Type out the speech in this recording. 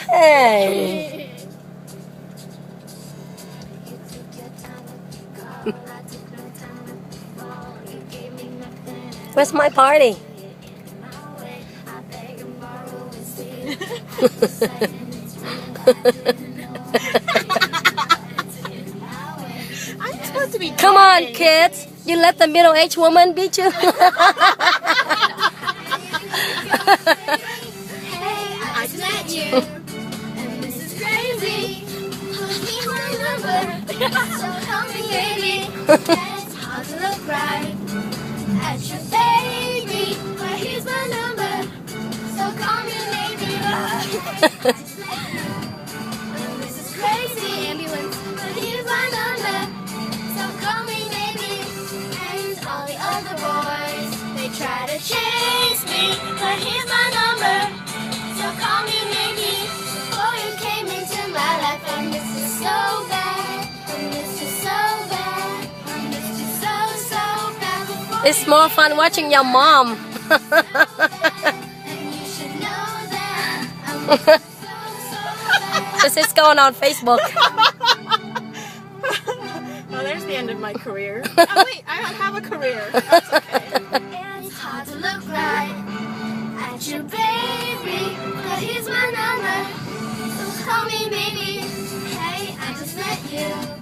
Hey. Where's my party? I'm supposed to be Come on, kids. You let the middle-aged woman beat you? I just met you. And this is crazy. Here's my number. So call me baby. It's hard to look right at your baby. But here's my number. So call me maybe. And this is crazy. Ambulance. But here's my number. So call me maybe. And all the other boys, they try to chase me. But here's my number. So call me maybe. Before you came into my life, I miss you so bad. I miss you so bad. I miss you so bad. Before It's more fun watching your mom. and you should know that I miss you so bad. This is going on Facebook. Well, there's the end of my career. Oh wait, I don't have a career. That's okay. It's hard to look right at your baby, but here's my number. So call me baby. Hey, I just met you.